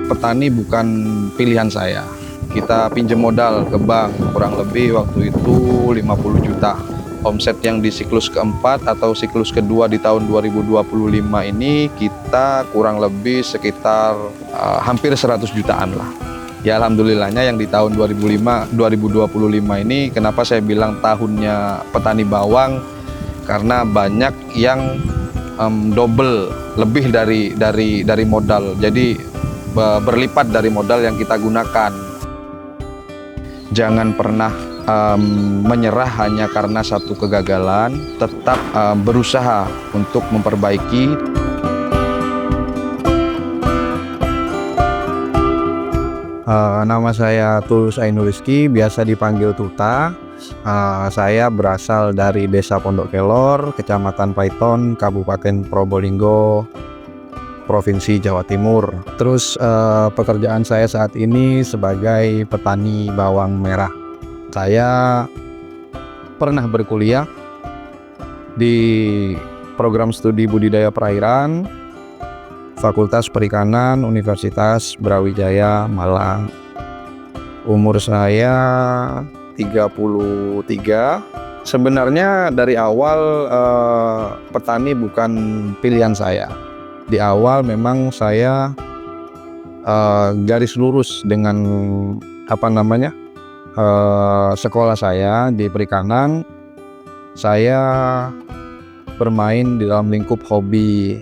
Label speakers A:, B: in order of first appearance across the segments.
A: petani bukan pilihan saya. Kita pinjam modal ke bank, kurang lebih waktu itu 50 juta. Omset yang di siklus keempat atau siklus kedua di tahun 2025 ini kita kurang lebih sekitar hampir 100 jutaan lah. Ya alhamdulillahnya yang di tahun 2025 ini kenapa saya bilang tahunnya petani bawang, karena banyak yang double lebih dari modal. Jadi berlipat dari modal yang kita gunakan. Jangan pernah menyerah hanya karena satu kegagalan, tetap berusaha untuk memperbaiki. Nama saya Tulus Ainur Rizky, biasa dipanggil Tuta. Saya berasal dari Desa Pondok Kelor, Kecamatan Paiton, Kabupaten Probolinggo, Provinsi Jawa Timur. Terus pekerjaan saya saat ini sebagai petani bawang merah. Saya pernah berkuliah di program studi budidaya perairan Fakultas Perikanan Universitas Brawijaya Malang. Umur saya 33. Sebenarnya dari awal petani bukan pilihan saya. Di awal memang saya garis lurus dengan sekolah saya di perikanan. Saya bermain di dalam lingkup hobi,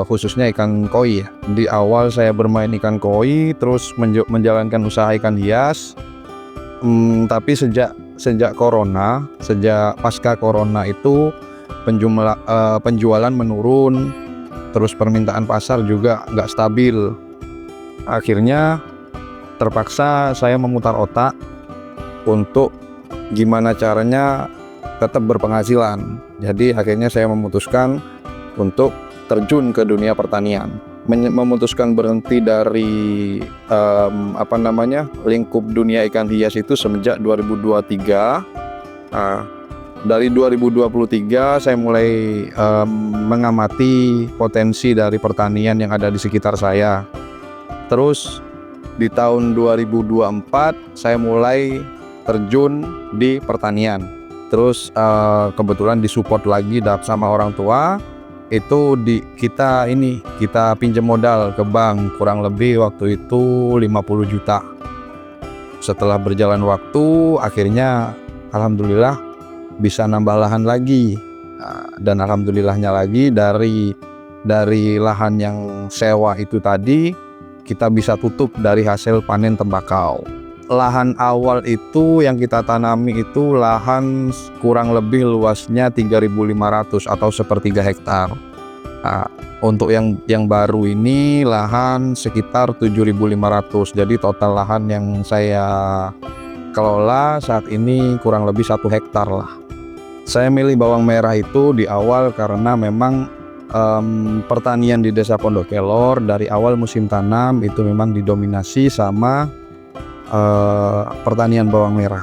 A: khususnya ikan koi. Di awal saya bermain ikan koi, terus menjalankan usaha ikan hias. Tapi sejak pasca corona itu penjualan menurun, terus permintaan pasar juga nggak stabil. Akhirnya terpaksa saya memutar otak untuk gimana caranya tetap berpenghasilan. Jadi akhirnya saya memutuskan untuk terjun ke dunia pertanian. Memutuskan berhenti dari lingkup dunia ikan hias itu semenjak 2023. Dari 2023 saya mulai mengamati potensi dari pertanian yang ada di sekitar saya. Terus di tahun 2024 saya mulai terjun di pertanian. Terus kebetulan disupport lagi sama orang tua. Itu kita pinjam modal ke bank, kurang lebih waktu itu 50 juta. Setelah berjalan waktu, akhirnya alhamdulillah bisa nambah lahan lagi. Dan alhamdulillahnya lagi dari lahan yang sewa itu tadi, kita bisa tutup dari hasil panen tembakau. Lahan awal itu yang kita tanami itu lahan kurang lebih luasnya 3.500 atau sepertiga hektar. Untuk yang baru ini lahan sekitar 7.500. Jadi total lahan yang saya kelola saat ini kurang lebih 1 hektar lah. Saya milih bawang merah itu di awal karena memang pertanian di Desa Pondok Kelor dari awal musim tanam itu memang didominasi sama pertanian bawang merah.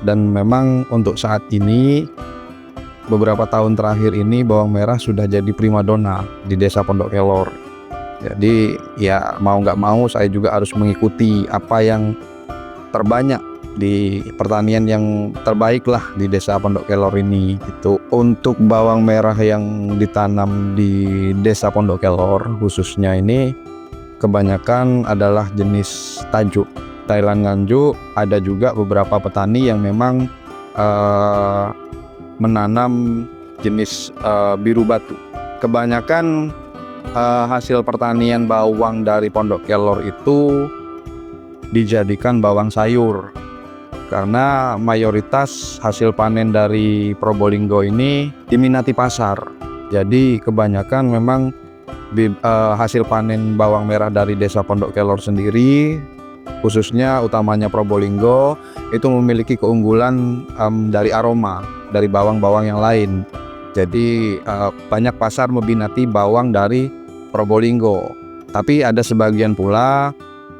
A: Dan memang untuk saat ini, beberapa tahun terakhir ini bawang merah sudah jadi primadona di Desa Pondok Kelor. Jadi ya mau nggak mau saya juga harus mengikuti apa yang terbanyak di pertanian yang terbaik lah di Desa Pondok Kelor ini gitu. Untuk bawang merah yang ditanam di Desa Pondok Kelor khususnya ini kebanyakan adalah jenis tajuk Thailand Nganjuk. Ada juga beberapa petani yang memang menanam jenis biru batu. Kebanyakan hasil pertanian bawang dari Pondok Kelor itu dijadikan bawang sayur, karena mayoritas hasil panen dari Probolinggo ini diminati pasar. Jadi kebanyakan memang hasil panen bawang merah dari Desa Pondok Kelor sendiri, khususnya utamanya Probolinggo, itu memiliki keunggulan dari aroma dari bawang-bawang yang lain. Jadi banyak pasar meminati bawang dari Probolinggo. Tapi ada sebagian pula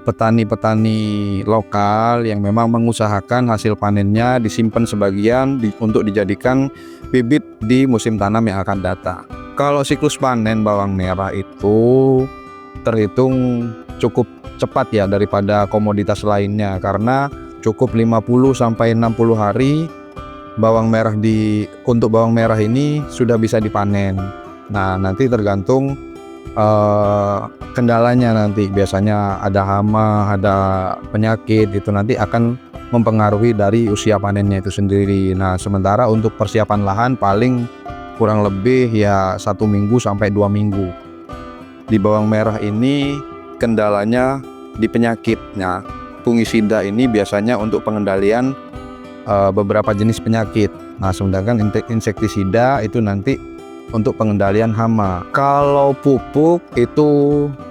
A: petani-petani lokal yang memang mengusahakan hasil panennya disimpan sebagian untuk dijadikan bibit di musim tanam yang akan datang. Kalau siklus panen bawang merah itu terhitung cukup cepat ya daripada komoditas lainnya, karena cukup 50 sampai 60 hari untuk bawang merah ini sudah bisa dipanen. Nah, nanti tergantung kendalanya, nanti biasanya ada hama, ada penyakit, itu nanti akan mempengaruhi dari usia panennya itu sendiri. Nah, sementara untuk persiapan lahan paling kurang lebih ya 1 minggu sampai 2 minggu. Di bawang merah ini kendalanya di penyakitnya. Fungisida ini biasanya untuk pengendalian beberapa jenis penyakit. Nah, sedangkan insektisida itu nanti untuk pengendalian hama. Kalau pupuk itu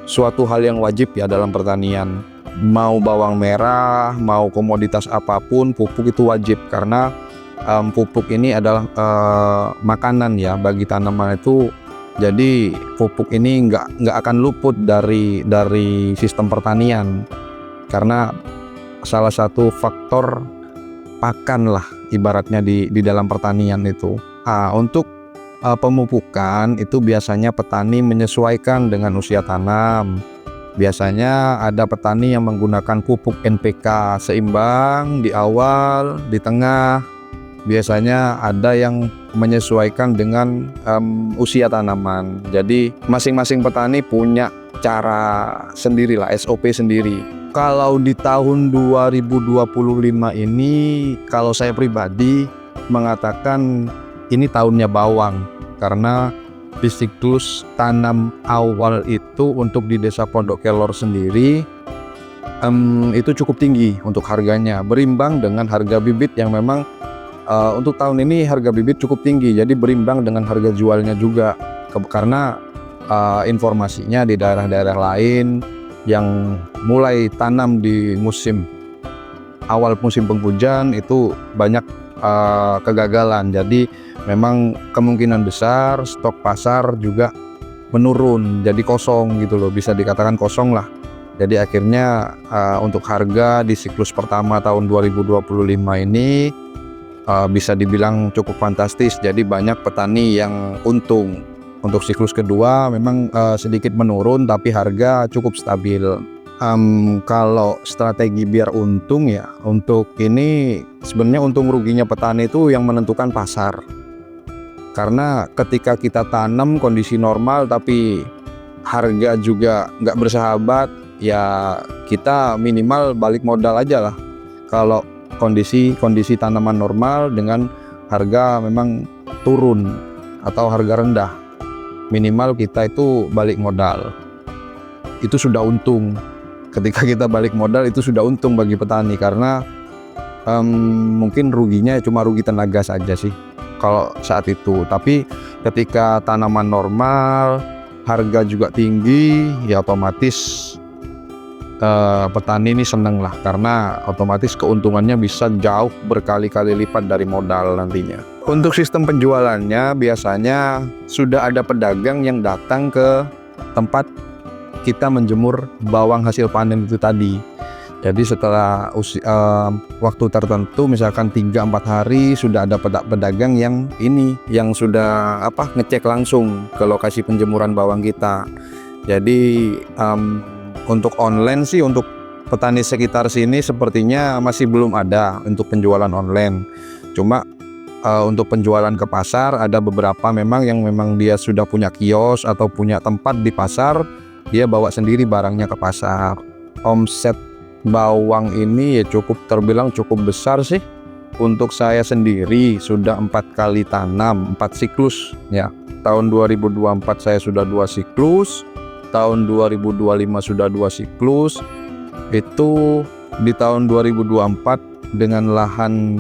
A: suatu hal yang wajib ya dalam pertanian. Mau bawang merah, mau komoditas apapun, pupuk itu wajib, karena pupuk ini adalah makanan ya bagi tanaman itu. Jadi pupuk ini nggak akan luput dari sistem pertanian, karena salah satu faktor pakan lah ibaratnya di dalam pertanian itu. Untuk pemupukan itu biasanya petani menyesuaikan dengan usia tanam. Biasanya ada petani yang menggunakan pupuk NPK seimbang di awal, di tengah. Biasanya ada yang menyesuaikan dengan usia tanaman. Jadi masing-masing petani punya cara sendiri lah, SOP sendiri. Kalau di tahun 2025 ini, kalau saya pribadi mengatakan ini tahunnya bawang, karena di siklus tanam awal itu untuk di Desa Pondok Kelor sendiri itu cukup tinggi untuk harganya, berimbang dengan harga bibit yang memang untuk tahun ini harga bibit cukup tinggi, jadi berimbang dengan harga jualnya juga, karena informasinya di daerah-daerah lain yang mulai tanam di awal musim penghujan itu banyak kegagalan. Jadi memang kemungkinan besar stok pasar juga menurun, jadi kosong gitu loh, bisa dikatakan kosong lah. Jadi akhirnya untuk harga di siklus pertama tahun 2025 ini bisa dibilang cukup fantastis, jadi banyak petani yang untung. Untuk siklus kedua memang sedikit menurun, tapi harga cukup stabil. Kalau strategi biar untung ya, untuk ini sebenarnya untung ruginya petani itu yang menentukan pasar. Karena ketika kita tanam kondisi normal tapi harga juga nggak bersahabat, ya kita minimal balik modal aja lah. Kalau kondisi tanaman normal dengan harga memang turun atau harga rendah, minimal kita itu balik modal. Itu sudah untung. Ketika kita balik modal itu sudah untung bagi petani, karena mungkin ruginya cuma rugi tenaga saja sih kalau saat itu. Tapi ketika tanaman normal, harga juga tinggi, ya otomatis petani ini seneng lah, karena otomatis keuntungannya bisa jauh berkali-kali lipat dari modal nantinya. Untuk sistem penjualannya biasanya sudah ada pedagang yang datang ke tempat kita menjemur bawang hasil panen itu tadi. Jadi setelah waktu tertentu, misalkan 3-4 hari, sudah ada pedagang yang sudah ngecek langsung ke lokasi penjemuran bawang kita. Jadi untuk online sih, untuk petani sekitar sini sepertinya masih belum ada untuk penjualan online. Cuma untuk penjualan ke pasar ada beberapa memang dia sudah punya kios atau punya tempat di pasar, dia bawa sendiri barangnya ke pasar. Omset bawang ini ya terbilang cukup besar sih. Untuk saya sendiri sudah 4 kali tanam, 4 siklus ya. Tahun 2024 saya sudah 2 siklus, tahun 2025 sudah 2 siklus. Itu di tahun 2024 dengan lahan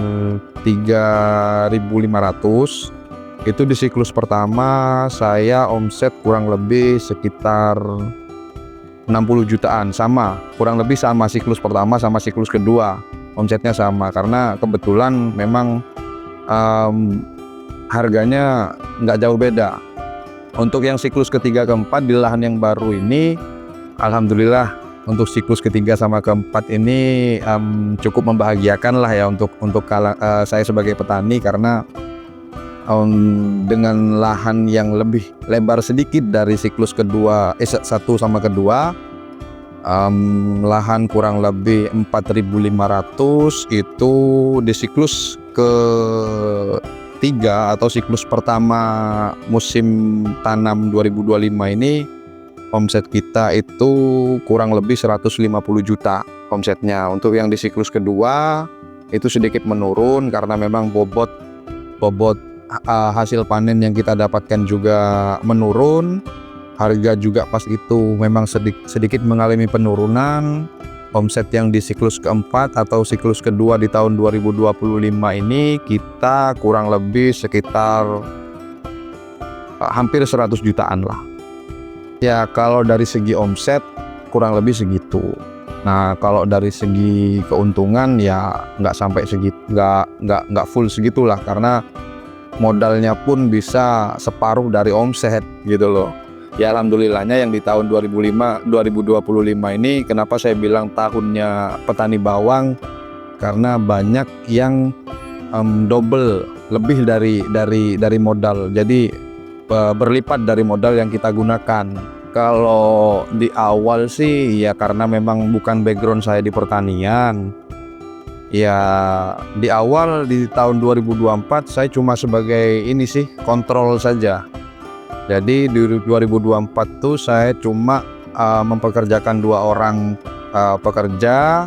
A: 3.500, itu di siklus pertama saya omset kurang lebih sekitar 60 jutaan, kurang lebih sama siklus pertama sama siklus kedua, omsetnya sama, karena kebetulan memang harganya nggak jauh beda. Untuk yang siklus ketiga keempat di lahan yang baru ini, alhamdulillah untuk siklus ketiga sama keempat ini cukup membahagiakan lah ya untuk saya sebagai petani, karena dengan lahan yang lebih lebar sedikit dari siklus kedua, satu sama kedua, lahan kurang lebih 4.500 itu di siklus ketiga atau siklus pertama musim tanam 2025 ini omset kita itu kurang lebih 150 juta omsetnya. Untuk yang di siklus kedua itu sedikit menurun karena memang bobot hasil panen yang kita dapatkan juga menurun. Harga juga pas itu memang sedikit mengalami penurunan. Omset yang di siklus keempat atau siklus kedua di tahun 2025 ini kita kurang lebih sekitar hampir 100 jutaan lah. Ya kalau dari segi omset kurang lebih segitu. Nah kalau dari segi keuntungan ya nggak sampai segitu, nggak full segitulah, karena modalnya pun bisa separuh dari omset gitu loh. Ya alhamdulillahnya yang di tahun 2025 ini kenapa saya bilang tahunnya petani bawang, karena banyak yang double lebih dari modal. Jadi berlipat dari modal yang kita gunakan. Kalau di awal sih ya karena memang bukan background saya di pertanian. Ya di awal di tahun 2024 saya cuma sebagai kontrol saja. Jadi di 2024 tuh saya cuma mempekerjakan 2 orang pekerja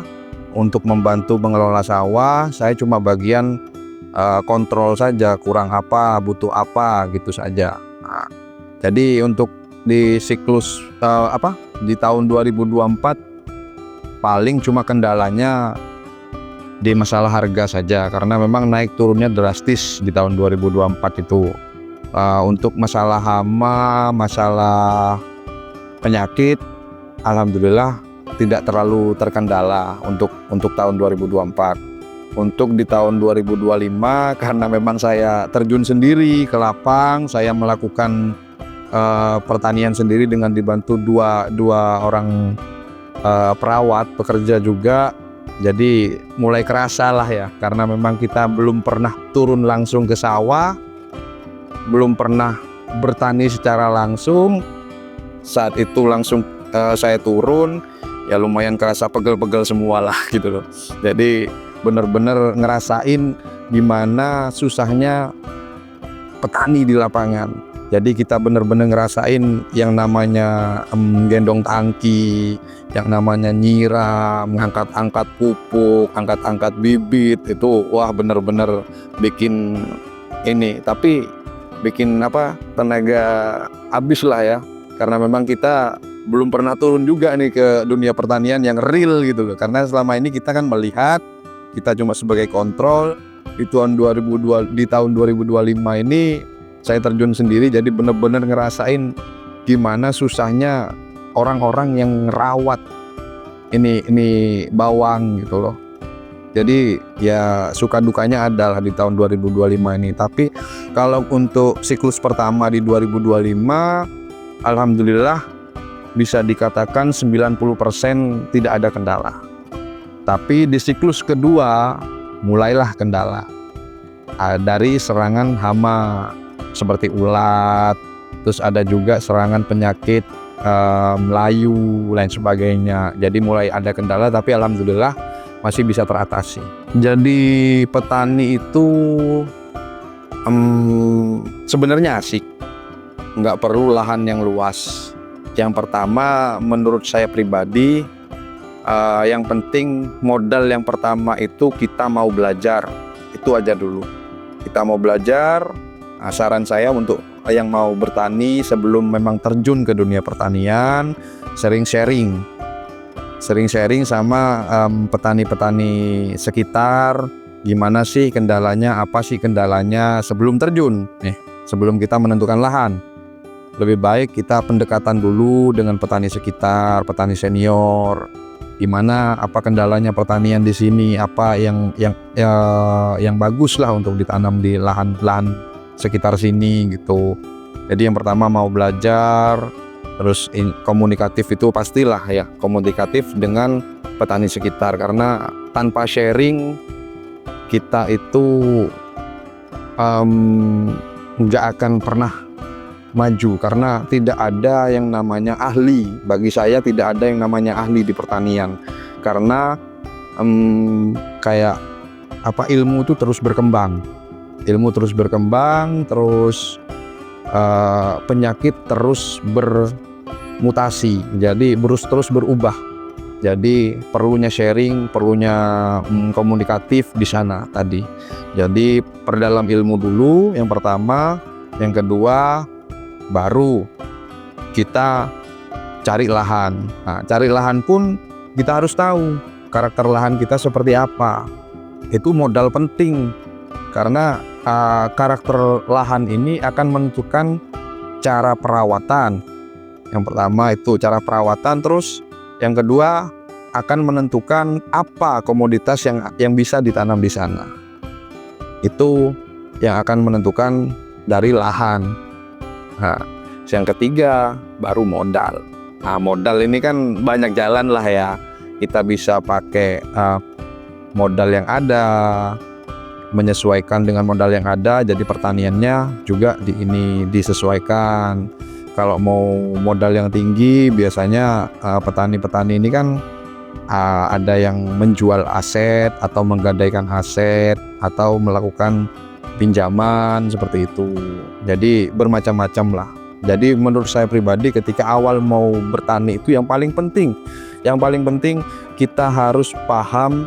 A: untuk membantu mengelola sawah. Saya cuma bagian kontrol saja, kurang apa, butuh apa gitu saja. Nah, jadi untuk di siklus di tahun 2024 paling cuma kendalanya di masalah harga saja, karena memang naik turunnya drastis di tahun 2024 itu. Untuk masalah hama, masalah penyakit, alhamdulillah tidak terlalu terkendala untuk tahun 2024. Untuk di tahun 2025 karena memang saya terjun sendiri ke lapang, saya melakukan pertanian sendiri dengan dibantu dua orang perawat pekerja juga. Jadi mulai kerasa lah ya, karena memang kita belum pernah turun langsung ke sawah, belum pernah bertani secara langsung. Saat itu langsung saya turun, ya lumayan kerasa pegel-pegel semua lah gitu loh. Jadi bener-bener ngerasain gimana susahnya petani di lapangan. Jadi kita bener-bener ngerasain yang namanya gendong tangki, yang namanya nyiram, ngangkat-angkat pupuk, angkat-angkat bibit, itu wah bener-bener bikin tapi bikin tenaga habis lah ya, karena memang kita belum pernah turun juga nih ke dunia pertanian yang real gitu loh. Karena selama ini kita kan melihat, kita cuma sebagai kontrol. Di tahun 2025 ini saya terjun sendiri, jadi bener-bener ngerasain gimana susahnya orang-orang yang ngerawat ini bawang gitu loh. Jadi ya suka dukanya adalah di tahun 2025 ini. Tapi kalau untuk siklus pertama di 2025, alhamdulillah bisa dikatakan 90% tidak ada kendala. Tapi di siklus kedua mulailah kendala dari serangan hama seperti ulat, terus ada juga serangan penyakit layu lain sebagainya. Jadi mulai ada kendala, tapi alhamdulillah masih bisa teratasi. Jadi petani itu sebenarnya asik, nggak perlu lahan yang luas. Yang pertama menurut saya pribadi, yang penting modal yang pertama itu kita mau belajar, itu aja dulu. Kita mau belajar. Saran saya untuk yang mau bertani sebelum memang terjun ke dunia pertanian, sering-sharing sama petani-petani sekitar. Gimana sih kendalanya, apa sih kendalanya sebelum terjun sebelum kita menentukan lahan. Lebih baik kita pendekatan dulu dengan petani sekitar, petani senior. Gimana, apa kendalanya pertanian di sini, apa yang bagus lah untuk ditanam di lahan sekitar sini gitu. Jadi yang pertama mau belajar, terus komunikatif itu pastilah ya, komunikatif dengan petani sekitar, karena tanpa sharing kita itu nggak akan pernah maju karena tidak ada yang namanya ahli. Bagi saya tidak ada yang namanya ahli di pertanian karena kayak ilmu itu terus berkembang, terus penyakit terus bermutasi, jadi terus berubah. Jadi perlunya sharing, perlunya komunikatif di sana tadi. Jadi perdalam ilmu dulu yang pertama, yang kedua baru kita cari lahan. Nah, cari lahan pun kita harus tahu karakter lahan kita seperti apa. Itu modal penting karena karakter lahan ini akan menentukan cara perawatan. Yang pertama itu cara perawatan, terus yang kedua akan menentukan apa komoditas yang bisa ditanam di sana. Itu yang akan menentukan dari lahan. Nah, yang ketiga baru modal. Nah, modal ini kan banyak jalan lah ya. Kita bisa pakai modal yang ada, menyesuaikan dengan modal yang ada. Jadi pertaniannya juga disesuaikan. Kalau mau modal yang tinggi, biasanya petani-petani ini kan ada yang menjual aset atau menggadaikan aset atau melakukan pinjaman seperti itu. Jadi bermacam-macam lah. Jadi menurut saya pribadi ketika awal mau bertani itu yang paling penting kita harus paham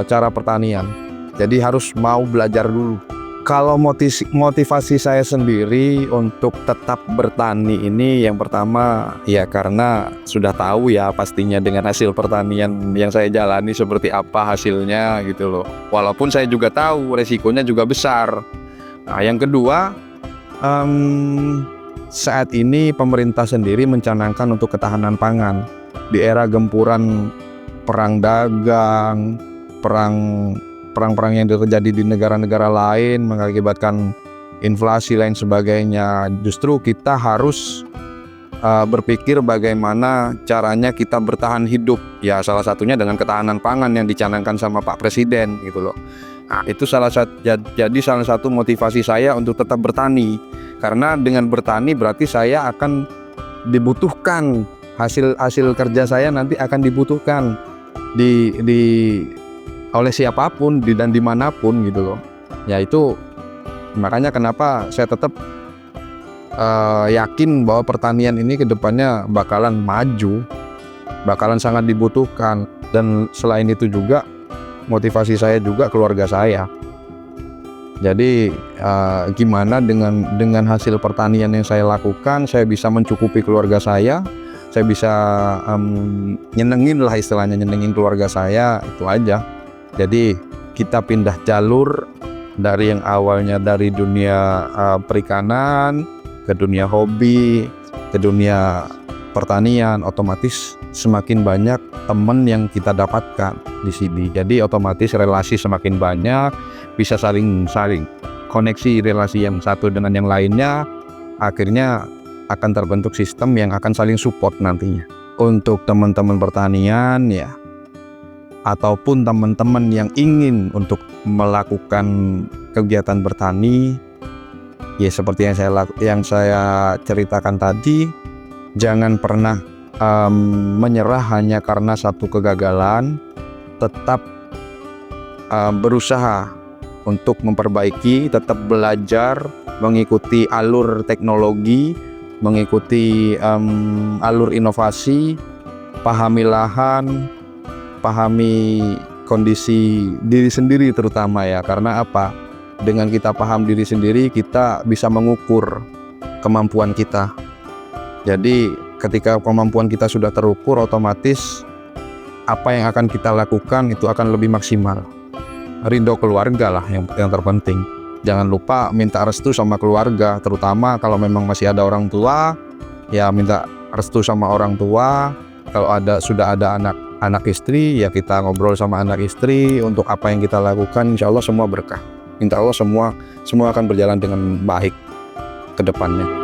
A: cara pertanian. Jadi harus mau belajar dulu. Kalau motivasi saya sendiri untuk tetap bertani ini yang pertama ya karena sudah tahu ya pastinya dengan hasil pertanian yang saya jalani seperti apa hasilnya gitu loh. Walaupun saya juga tahu resikonya juga besar. Nah, yang kedua saat ini pemerintah sendiri mencanangkan untuk ketahanan pangan di era gempuran perang dagang, perang-perang yang terjadi di negara-negara lain mengakibatkan inflasi lain sebagainya. Justru kita harus berpikir bagaimana caranya kita bertahan hidup. Ya salah satunya dengan ketahanan pangan yang dicanangkan sama Pak Presiden gitu loh. Nah, itu salah satu motivasi saya untuk tetap bertani. Karena dengan bertani berarti saya akan dibutuhkan hasil kerja saya nanti akan dibutuhkan oleh siapapun dan dimanapun gitu loh. Ya itu makanya kenapa saya tetap yakin bahwa pertanian ini kedepannya bakalan maju, bakalan sangat dibutuhkan. Dan selain itu juga motivasi saya juga keluarga saya. Jadi gimana dengan hasil pertanian yang saya lakukan, saya bisa mencukupi keluarga saya bisa nyenengin keluarga saya, itu aja. Jadi kita pindah jalur dari yang awalnya dari dunia perikanan ke dunia hobi, ke dunia pertanian, otomatis semakin banyak teman yang kita dapatkan di sini. Jadi otomatis relasi semakin banyak, bisa saling koneksi relasi yang satu dengan yang lainnya, akhirnya akan terbentuk sistem yang akan saling support nantinya. Untuk teman-teman pertanian ya, ataupun teman-teman yang ingin untuk melakukan kegiatan bertani, ya seperti yang saya ceritakan tadi, jangan pernah menyerah hanya karena satu kegagalan. Tetap berusaha untuk memperbaiki, tetap belajar, mengikuti alur teknologi, mengikuti alur inovasi, pahami lahan, pahami kondisi diri sendiri terutama ya. Karena apa? Dengan kita paham diri sendiri, kita bisa mengukur kemampuan kita. Jadi ketika kemampuan kita sudah terukur, otomatis apa yang akan kita lakukan itu akan lebih maksimal. Ridho keluarga lah yang terpenting. Jangan lupa minta restu sama keluarga, terutama kalau memang masih ada orang tua, ya minta restu sama orang tua. Kalau sudah ada anak istri, ya kita ngobrol sama anak istri untuk apa yang kita lakukan. Insya Allah semua berkah. Insya Allah semua akan berjalan dengan baik ke depannya.